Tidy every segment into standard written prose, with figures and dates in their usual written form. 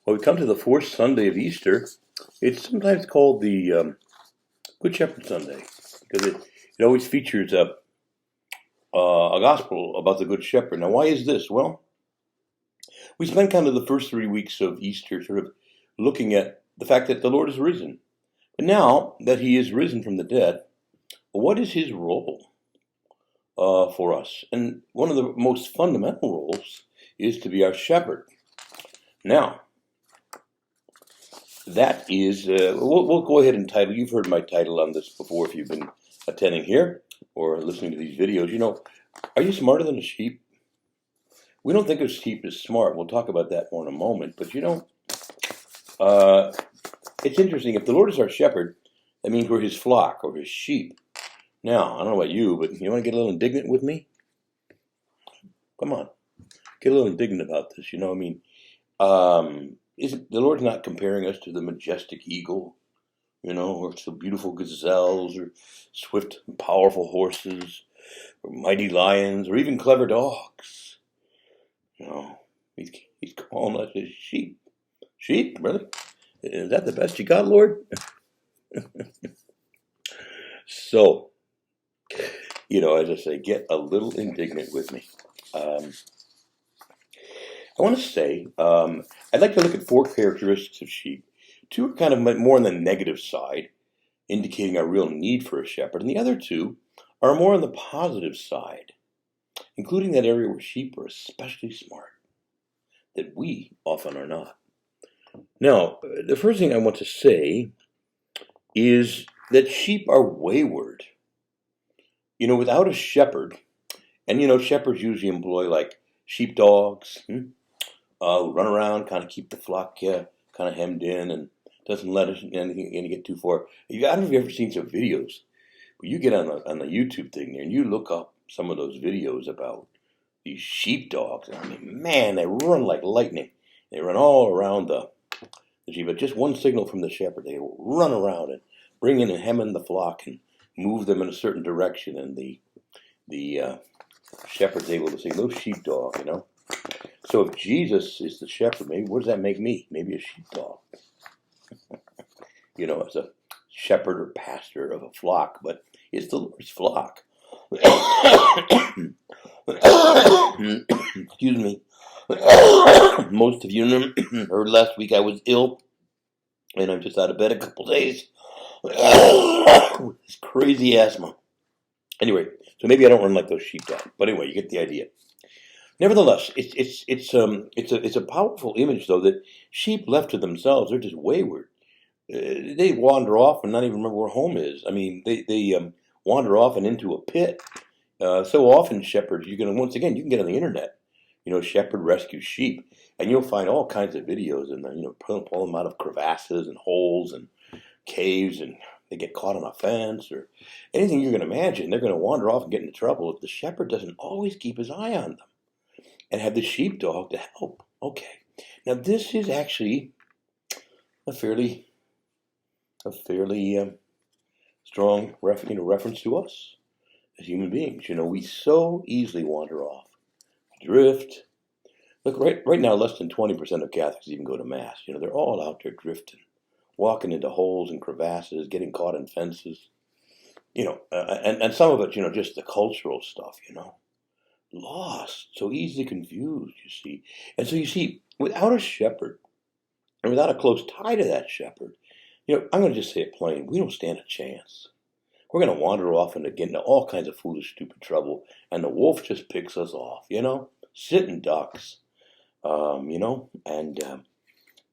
Well, we come to the fourth Sunday of Easter. It's sometimes called the Good Shepherd Sunday because it always features a gospel about the Good Shepherd. Now, why is this? Well, we spent kind of the first 3 weeks of Easter sort of looking at the fact that the Lord is risen. But now that he is risen from the dead, what is his role for us? And one of the most fundamental roles is to be our shepherd. Now, that is, we'll go ahead and title. You've heard my title on this before if you've been attending here or listening to these videos. You know, are you smarter than a sheep? We don't think of sheep as smart. We'll talk about that more in a moment. But you know, it's interesting. If the Lord is our shepherd, that means we're his flock or his sheep. Now, I don't know about you, but you want to get a little indignant with me? Come on. Get a little indignant about this. You know, I mean, isn't the Lord's not comparing us to the majestic eagle, you know, or to beautiful gazelles, or swift and powerful horses, or mighty lions, or even clever dogs? You know, he's calling us his sheep. Sheep, really? Is that the best you got, Lord? So, you know, as I say, get a little indignant with me. I want to say, I'd like to look at 4 characteristics of sheep. 2 are kind of more on the negative side, indicating our real need for a shepherd, and the other 2 are more on the positive side, including that area where sheep are especially smart, that we often are not. Now, the first thing I want to say is that sheep are wayward. You know, without a shepherd, and you know, shepherds usually employ like sheepdogs, run around, kind of keep the flock kind of hemmed in and doesn't let anything get too far. I don't know if you've ever seen some videos, but you get on the YouTube thing there and you look up some of those videos about these sheepdogs. I mean, man, they run like lightning. They run all around the sheep. But just one signal from the shepherd, they will run around and bring in and hem in the flock and move them in a certain direction. And the shepherd's able to say, "No sheepdog," you know. So if Jesus is the shepherd, maybe what does that make me? Maybe a sheepdog. You know, as a shepherd or pastor of a flock, but it's the Lord's flock. Excuse me. Most of you heard last week I was ill, and I'm just out of bed a couple days with this crazy asthma. Anyway, so maybe I don't run like those sheepdogs, but anyway, you get the idea. Nevertheless, it's a powerful image, though, that sheep left to themselves, they're just wayward. They wander off and not even remember where home is. I mean, they wander off and into a pit. So often, shepherds, you can get on the internet, you know, shepherd rescue sheep, and you'll find all kinds of videos, and you know, pull them out of crevasses and holes and caves, and they get caught on a fence or anything you can imagine. They're going to wander off and get into trouble if the shepherd doesn't always keep his eye on them and have the sheepdog to help. Okay, now this is actually a fairly strong reference to us as human beings. You know, we so easily wander off, drift. Look, right now, less than 20% of Catholics even go to Mass. You know, they're all out there drifting, walking into holes and crevasses, getting caught in fences. You know, and some of it, you know, just the cultural stuff, you know. Lost, so easily confused, you see. And so you see, without a shepherd, and without a close tie to that shepherd, you know, I'm going to just say it plain, we don't stand a chance. We're going to wander off and get into all kinds of foolish, stupid trouble, and the wolf just picks us off, you know, sitting ducks, you know, and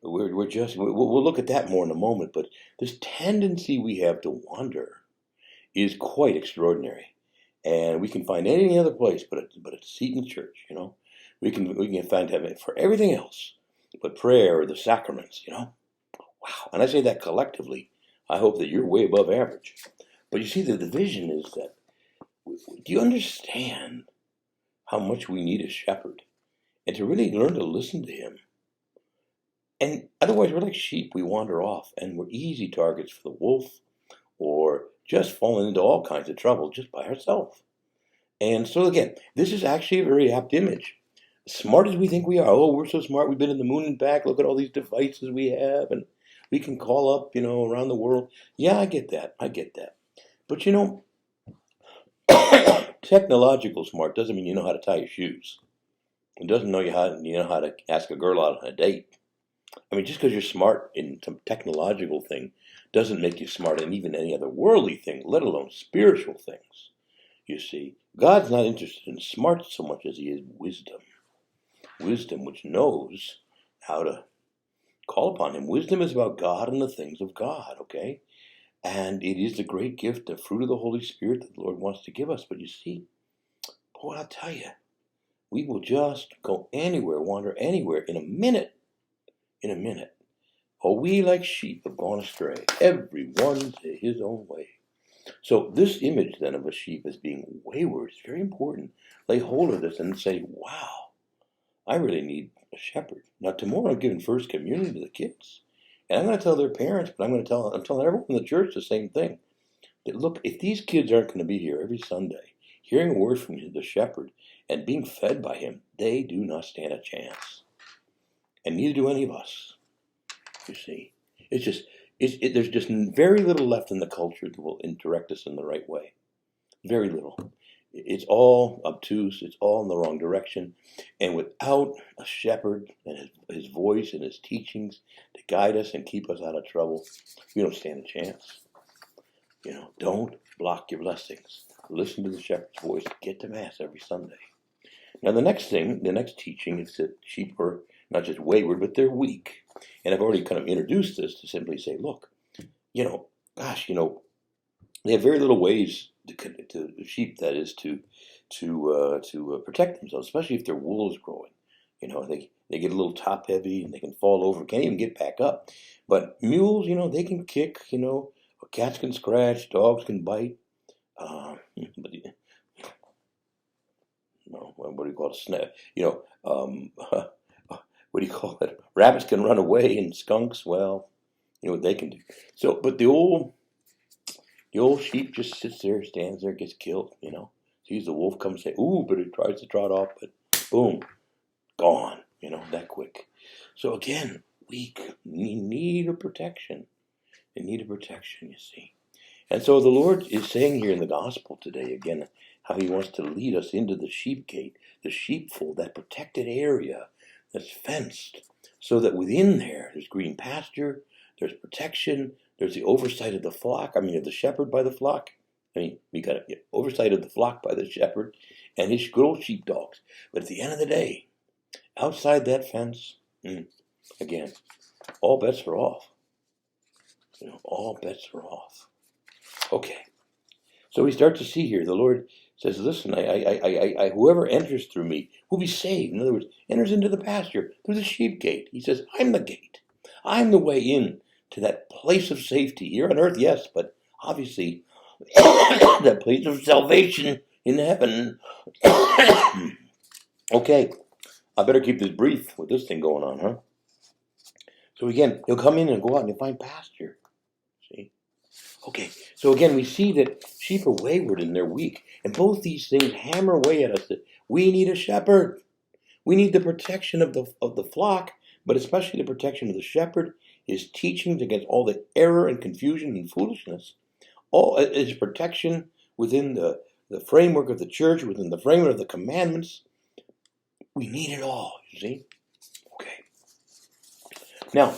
we'll look at that more in a moment, but this tendency we have to wander is quite extraordinary. And we can find any other place but a seat in the church, you know. We can find heaven for everything else but prayer or the sacraments, you know. Wow. And I say that collectively. I hope that you're way above average. But you see, the vision is that, do you understand how much we need a shepherd? And to really learn to listen to him. And otherwise, we're like sheep. We wander off, and we're easy targets for the wolf or just falling into all kinds of trouble just by ourselves. And so again, this is actually a very apt image smart as we think we are. Oh, we're so smart. We've been in the moon and back. Look at all these devices we have, and we can call up, around the world. Yeah, I get that. I get that. But technological smart doesn't mean you know how to tie your shoes. It doesn't know you know how to ask a girl out on a date. I mean, just because you're smart in some technological thing doesn't make you smart in even any other worldly thing, let alone spiritual things. You see, God's not interested in smart so much as he is wisdom. Wisdom which knows how to call upon him. Wisdom is about God and the things of God, okay? And it is the great gift, the fruit of the Holy Spirit that the Lord wants to give us. But you see, boy, I'll tell you, we will just go anywhere, wander anywhere in a minute. In a minute. For we like sheep have gone astray, every one to his own way. So this image then of a sheep as being wayward is very important. Lay hold of this and say, wow, I really need a shepherd. Now tomorrow I'm giving first communion to the kids. And I'm going to tell their parents, but I'm telling everyone in the church the same thing. That look, if these kids aren't going to be here every Sunday, hearing a word from the shepherd and being fed by him, they do not stand a chance. And neither do any of us. You see, there's just very little left in the culture that will direct us in the right way. Very little. It's all obtuse. It's all in the wrong direction. And without a shepherd and his voice and his teachings to guide us and keep us out of trouble, we don't stand a chance. Don't block your blessings. Listen to the shepherd's voice. Get to Mass every Sunday. Now, the next teaching is that sheep are not just wayward, but they're weak. And I've already kind of introduced this to simply say, look, gosh, they have very little ways to sheep, that is, to protect themselves, especially if their wool is growing. They get a little top heavy and they can fall over, can't even get back up. But mules, they can kick, cats can scratch, dogs can bite. But what do you call it? Snap. What do you call it? Rabbits can run away, and skunks, well, what they can do. So, but the old sheep just sits there, stands there, gets killed. Sees the wolf come, say, "Ooh," but it tries to trot off, but boom, gone. That quick. So again, weak, need a protection. They need a protection, you see. And so the Lord is saying here in the gospel today, again, how he wants to lead us into the sheep gate, the sheepfold, that protected area that's fenced, so that within there's green pasture, there's protection, there's the oversight of the flock, of the shepherd by the flock. We got oversight of the flock by the shepherd and his good old sheepdogs. But at the end of the day, outside that fence, again, all bets are off. All bets are off. Okay. So we start to see here, the Lord says, listen, I whoever enters through me will be saved. In other words, enters into the pasture through the sheep gate. He says, I'm the gate. I'm the way in to that place of safety here on earth, yes, but obviously that place of salvation in heaven. Okay, I better keep this brief with this thing going on, huh? So again, you'll come in and go out and you'll find pasture. See? Okay, so again, we see that sheep are wayward and they're weak. And both these things hammer away at us that we need a shepherd. We need the protection of the flock, but especially the protection of the shepherd, his teachings against all the error and confusion and foolishness. All his protection within the framework of the church, within the framework of the commandments. We need it all, you see? Okay. Now,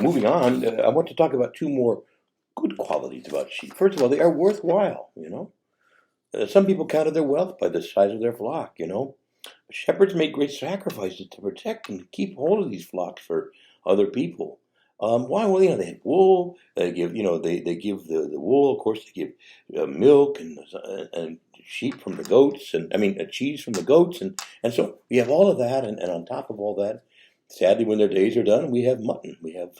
moving on, I want to talk about two more good qualities about sheep. First of all, they are worthwhile, some people counted their wealth by the size of their flock, Shepherds make great sacrifices to protect and keep hold of these flocks for other people. Why? Well, they have wool. They give, they give the wool. Of course, they give milk and sheep from the goats, and cheese from the goats, and so we have all of that, and on top of all that, sadly, when their days are done, we have mutton, we have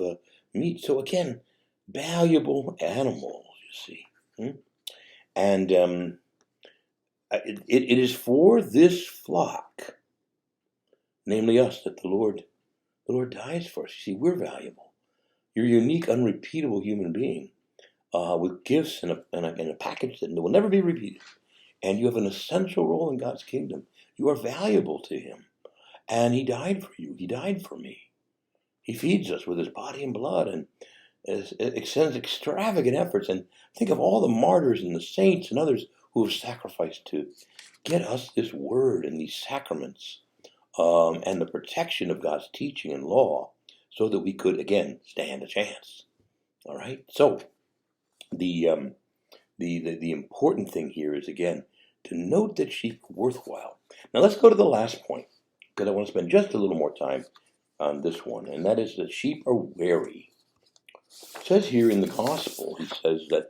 meat. So again, valuable animals, you see, and it is for this flock, namely us, that the Lord dies for us. You see, we're valuable. You're a unique, unrepeatable human being with gifts and a package that will never be repeated. And you have an essential role in God's kingdom. You are valuable to him. And he died for you. He died for me. He feeds us with his body and blood and extends extravagant efforts. And think of all the martyrs and the saints and others who have sacrificed to get us this word and these sacraments, and the protection of God's teaching and law, so that we could, again, stand a chance. All right? So, the important thing here is, again, to note that sheep are worthwhile. Now, let's go to the last point, because I want to spend just a little more time on this one, and that is that sheep are wary. It says here in the Gospel, he says that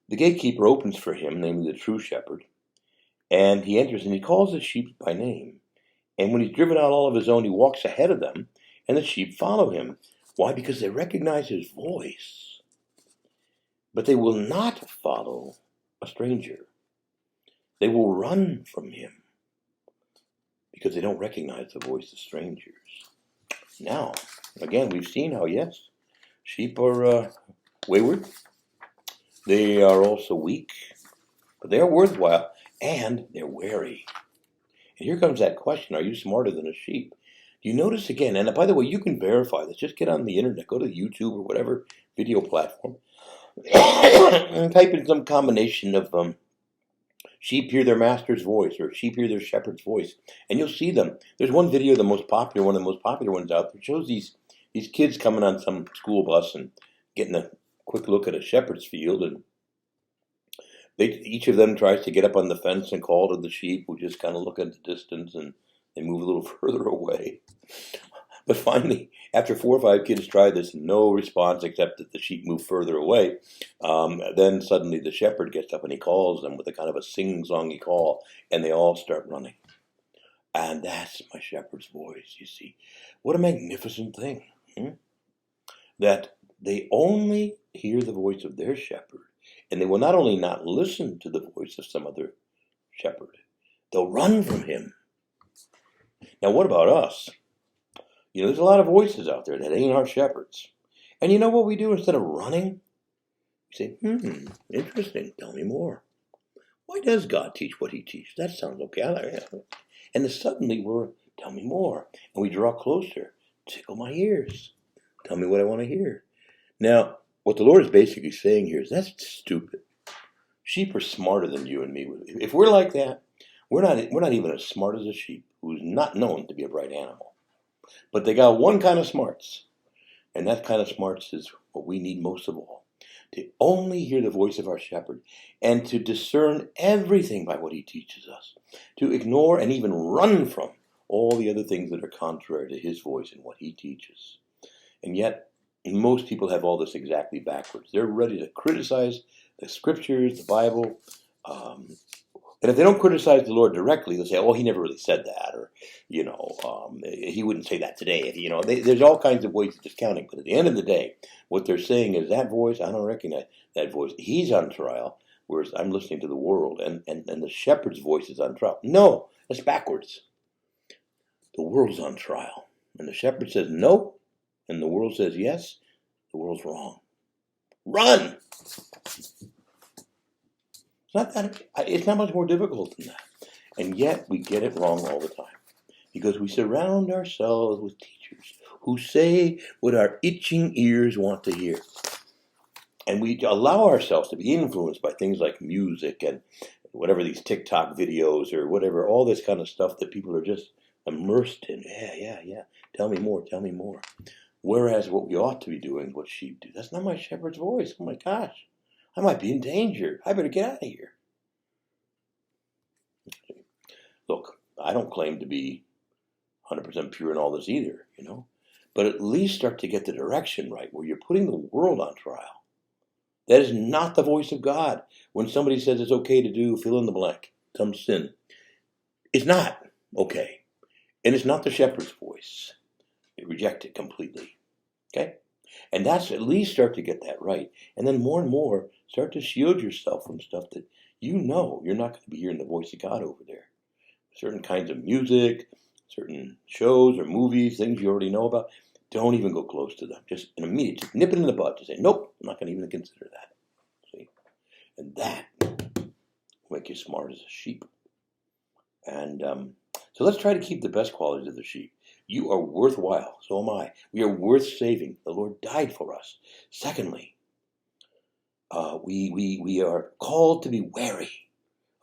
the gatekeeper opens for him, namely the true shepherd, and he enters and he calls the sheep by name. And when he's driven out all of his own, he walks ahead of them, and the sheep follow him. Why? Because they recognize his voice. But they will not follow a stranger. They will run from him because they don't recognize the voice of strangers. Now, again, we've seen how, yes, sheep are wayward. They are also weak, but they are worthwhile, and they're wary. And here comes that question, are you smarter than a sheep? You notice again, and by the way, you can verify this. Just get on the internet, go to YouTube or whatever video platform, and type in some combination of sheep hear their master's voice or sheep hear their shepherd's voice, and you'll see them. There's one video, one of the most popular ones out there, shows these kids coming on some school bus and getting a quick look at a shepherd's field, and each of them tries to get up on the fence and call to the sheep, who just kind of look at the distance, and they move a little further away. But finally, after 4 or 5 kids try this, no response except that the sheep move further away. Then suddenly the shepherd gets up and he calls them with a kind of a sing-songy call, and they all start running. And that's my shepherd's voice, you see. What a magnificent thing. That they only hear the voice of their shepherd, and they will not only not listen to the voice of some other shepherd, they'll run from him. Now, what about us? There's a lot of voices out there that ain't our shepherds. And you know what we do instead of running? We say, interesting, tell me more. Why does God teach what he teaches? That sounds okay. I like it. And then suddenly tell me more. And we draw closer. Tickle my ears. Tell me what I want to hear. Now, what the Lord is basically saying here is that's stupid. Sheep are smarter than you and me. If we're like that, we're not even as smart as a sheep, who's not known to be a bright animal. But they got one kind of smarts, and that kind of smarts is what we need most of all. To only hear the voice of our shepherd, and to discern everything by what he teaches us. To ignore and even run from all the other things that are contrary to his voice and what he teaches. And yet, most people have all this exactly backwards. They're ready to criticize the scriptures, the Bible, and if they don't criticize the Lord directly, they'll say, "Oh, he never really said that," or he wouldn't say that today. There's all kinds of ways of discounting. But at the end of the day, what they're saying is that voice, I don't recognize that voice. He's on trial, whereas I'm listening to the world, and the shepherd's voice is on trial. No, that's backwards. The world's on trial, and the shepherd says no, and the world says yes. The world's wrong. Run! It's not much more difficult than that. And yet we get it wrong all the time. Because we surround ourselves with teachers who say what our itching ears want to hear. And we allow ourselves to be influenced by things like music and whatever, these TikTok videos or whatever, all this kind of stuff that people are just immersed in. Yeah. Tell me more. Whereas what we ought to be doing is what sheep do. That's not my shepherd's voice. Oh my gosh. I might be in danger. I better get out of here. Look, I don't claim to be 100% pure in all this either, But at least start to get the direction right, where you're putting the world on trial. That is not the voice of God. When somebody says it's okay to do fill in the blank, some sin, it's not okay. And it's not the shepherd's voice. You reject it completely. Okay? And that's at least start to get that right. And then more and more, start to shield yourself from stuff that you're not going to be hearing the voice of God over there. Certain kinds of music, certain shows or movies, things you already know about, don't even go close to them. Just just nip it in the bud. Just say, nope, I'm not going to even consider that. See? And that will make you smart as a sheep. And So let's try to keep the best qualities of the sheep. You are worthwhile. So am I. We are worth saving. The Lord died for us. Secondly, we are called to be wary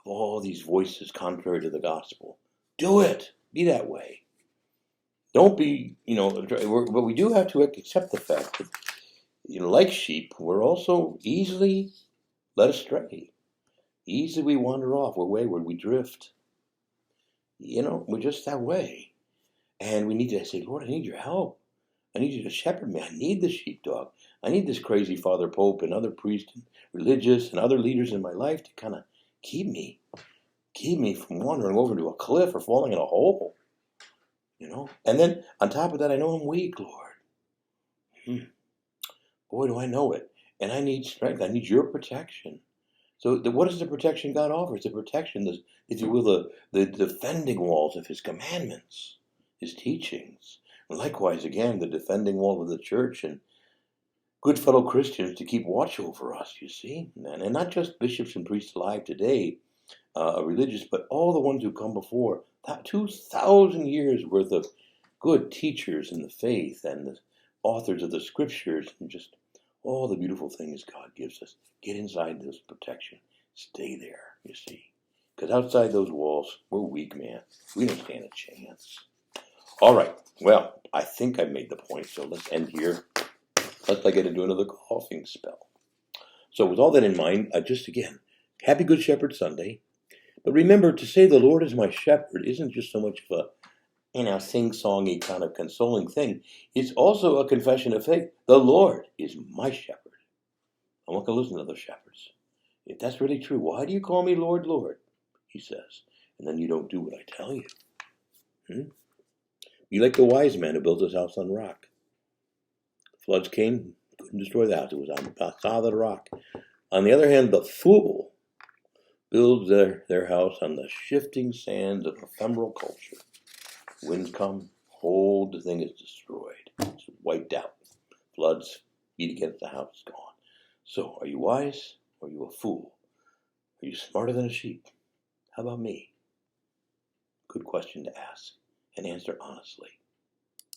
of all these voices contrary to the gospel. Do it. Be that way. Don't be, but we do have to accept the fact that, like sheep, we're also easily led astray. Easily we wander off. We're wayward. We drift. We're just that way. And we need to say, Lord, I need your help. I need you to shepherd me. I need the sheepdog. I need this crazy Father Pope and other priests and religious and other leaders in my life to kind of keep me from wandering over into a cliff or falling in a hole. And then on top of that, I know I'm weak, Lord. Boy, do I know it. And I need strength. I need your protection. So what is the protection God offers? The protection, if you will, the defending walls of his commandments, his teachings. And likewise, again, the defending wall of the church and good fellow Christians to keep watch over us, you see. And not just bishops and priests alive today, religious, but all the ones who come before. That 2,000 years worth of good teachers in the faith and the authors of the scriptures and just all the beautiful things God gives us. Get inside this protection. Stay there, you see. Because outside those walls, we're weak, man. We don't stand a chance. All right. Well, I think I made the point, so let's end here. Let's get into another coughing spell. So with all that in mind, just again, happy Good Shepherd Sunday. But remember, to say the Lord is my shepherd isn't just so much of a sing-songy kind of consoling thing. It's also a confession of faith. The Lord is my shepherd. I want to listen to other shepherds. If that's really true, why do you call me Lord, Lord? He says. And then you don't do what I tell you. Be like the wise man who built his house on rock. Floods came, couldn't destroy the house. It was on a solid rock. On the other hand, the fool builds their house on the shifting sands of ephemeral culture. Winds come, whole thing is destroyed. It's wiped out. Floods beat against the house, it's gone. So, are you wise or are you a fool? Are you smarter than a sheep? How about me? Good question to ask and answer honestly.